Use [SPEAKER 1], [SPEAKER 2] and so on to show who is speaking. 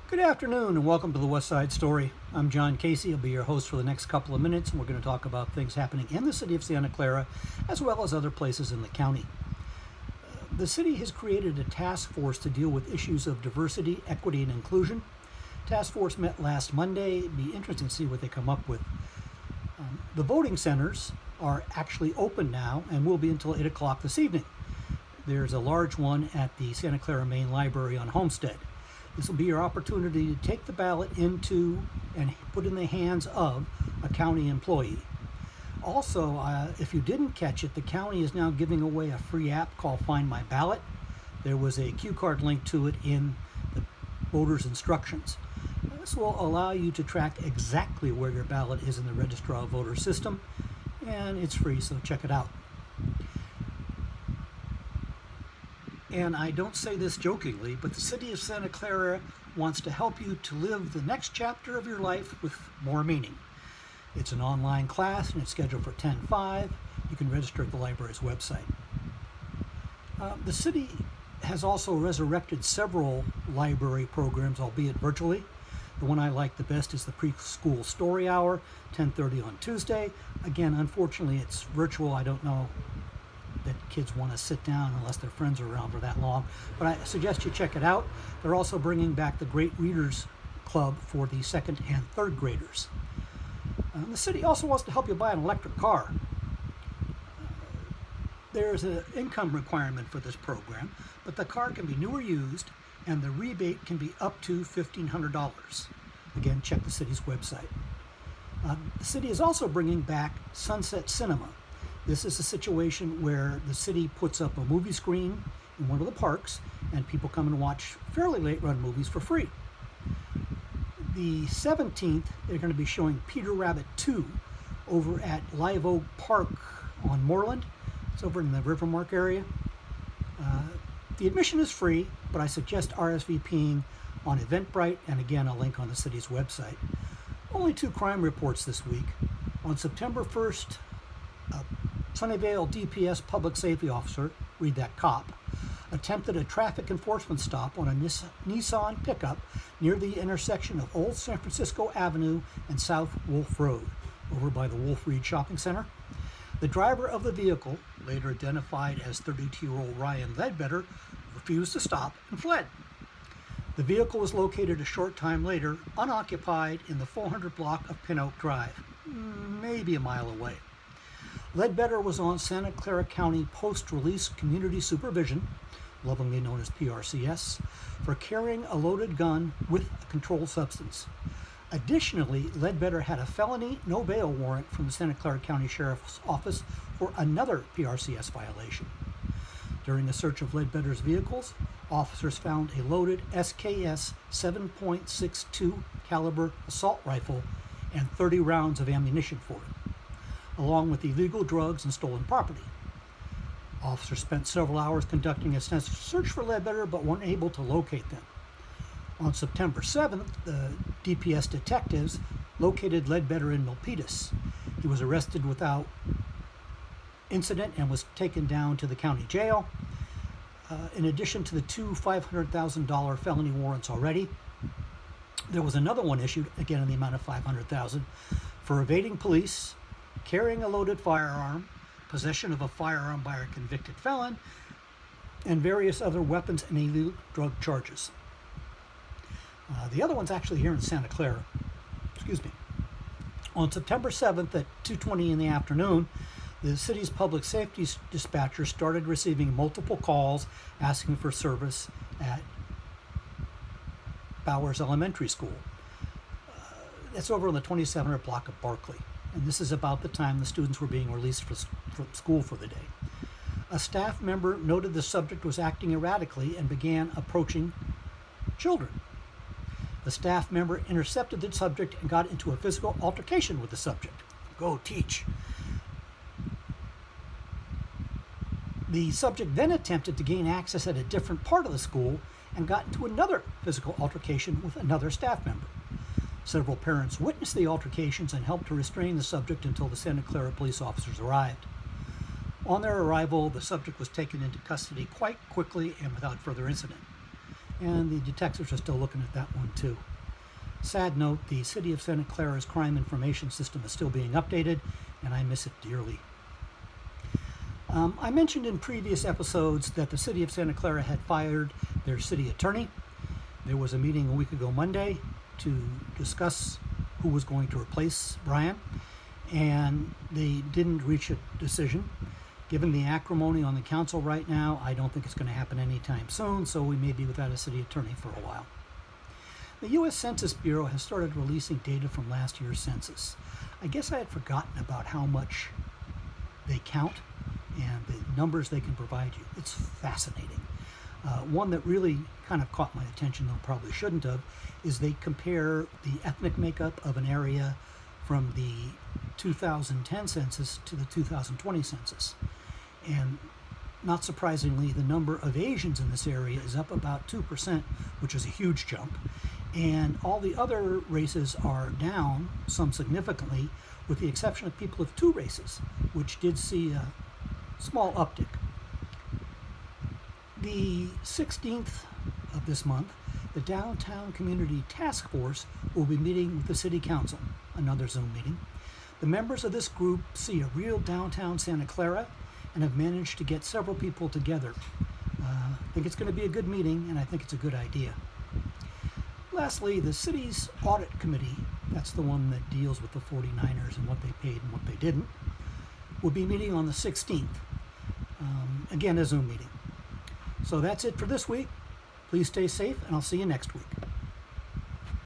[SPEAKER 1] Good afternoon and welcome to the West Side Story. I'm John Casey. I'll be your host for the next couple of minutes, and we're going to talk about things happening in the city of Santa Clara as well as other places in the county. The city has created a task force to deal with issues of diversity, equity, and inclusion. Task force met last Monday. It'd be interesting to see what they come up with. The voting centers are actually open now and will be until 8 o'clock this evening. There's a large one at the Santa Clara Main Library on Homestead. This will be your opportunity to take the ballot into and put in the hands of a county employee. Also, if you didn't catch it, the county is now giving away a free app called Find My Ballot. There was a cue card link to it in the voter's instructions. This will allow you to track exactly where your ballot is in the Registrar of Voters system, and it's free, so check it out. And I don't say this jokingly, but the city of Santa Clara wants to help you to live the next chapter of your life with more meaning. It's an online class and it's scheduled for 10/5. You can register at the library's website. The city has also resurrected several library programs, albeit virtually. The one I like the best is the preschool story hour, 10:30 on Tuesday. Again, unfortunately, it's virtual. I don't know that kids want to sit down unless their friends are around for that long. But I suggest you check it out. They're also bringing back the Great Readers Club for the second and third graders. The city also wants to help you buy an electric car. There's an income requirement for this program, but the car can be new or used, and the rebate can be up to $1,500. Again, check the city's website. The city is also bringing back Sunset Cinema. This is a situation where the city puts up a movie screen in one of the parks and people come and watch fairly late run movies for free. The 17th, they're going to be showing Peter Rabbit 2 over at Live Oak Park on Moreland. It's over in the Rivermark area. The admission is free, but I suggest RSVPing on Eventbrite, and again, a link on the city's website. Only 2 crime reports this week. On September 1st, Sunnyvale DPS public safety officer, read that cop, attempted a traffic enforcement stop on a Nissan pickup near the intersection of Old San Francisco Avenue and South Wolf Road, over by the Wolf Reed Shopping Center. The driver of the vehicle, later identified as 32-year-old Ryan Ledbetter, refused to stop and fled. The vehicle was located a short time later, unoccupied, in the 400 block of Pin Oak Drive, maybe a mile away. Ledbetter was on Santa Clara County Post-Release Community Supervision, lovingly known as PRCS, for carrying a loaded gun with a controlled substance. Additionally, Ledbetter had a felony no bail warrant from the Santa Clara County Sheriff's Office for another PRCS violation. During a search of Ledbetter's vehicles, officers found a loaded SKS 7.62 caliber assault rifle and 30 rounds of ammunition for it, along with illegal drugs and stolen property. Officers spent several hours conducting a search for Ledbetter but weren't able to locate them. On September 7th, the DPS detectives located Ledbetter in Milpitas. He was arrested without incident and was taken down to the county jail. In addition to the 2 $500,000 felony warrants already, there was another one issued, again in the amount of $500,000, for evading police, carrying a loaded firearm, possession of a firearm by a convicted felon, and various other weapons and illegal drug charges. The other one's actually here in Santa Clara. On September 7th at 2:20 in the afternoon, the city's public safety dispatcher started receiving multiple calls asking for service at Bowers Elementary School. That's over on the 2700 block of Barclay. And this is about the time the students were being released from school for the day. A staff member noted the subject was acting erratically and began approaching children. The staff member intercepted the subject and got into a physical altercation with the subject. Go teach. The subject then attempted to gain access at a different part of the school and got into another physical altercation with another staff member. Several parents witnessed the altercations and helped to restrain the subject until the Santa Clara police officers arrived. On their arrival, the subject was taken into custody quite quickly and without further incident. and the detectives are still looking at that one too. Sad note, the City of Santa Clara's crime information system is still being updated, and I miss it dearly. I mentioned in previous episodes that the City of Santa Clara had fired their city attorney. There was a meeting a week ago Monday to discuss who was going to replace Brian, and they didn't reach a decision. Given the acrimony on the council right now, I don't think it's going to happen anytime soon, so we may be without a city attorney for a while. The U.S. Census Bureau has started releasing data from last year's census. I guess I had forgotten about how much they count and the numbers they can provide you. It's fascinating. One that really kind of caught my attention, though probably shouldn't have, is they compare the ethnic makeup of an area from the 2010 census to the 2020 census. And not surprisingly, the number of Asians in this area is up about 2%, which is a huge jump. And all the other races are down, some significantly, with the exception of people of two races, which did see a small uptick. The 16th of this month, the Downtown Community Task Force will be meeting with the City Council, another Zoom meeting. The members of this group see a real downtown Santa Clara and have managed to get several people together. I think it's going to be a good meeting, and I think it's a good idea. Lastly, the city's audit committee, that's the one that deals with the 49ers and what they paid and what they didn't, will be meeting on the 16th. Again, a Zoom meeting. So that's it for this week. Please stay safe, and I'll see you next week.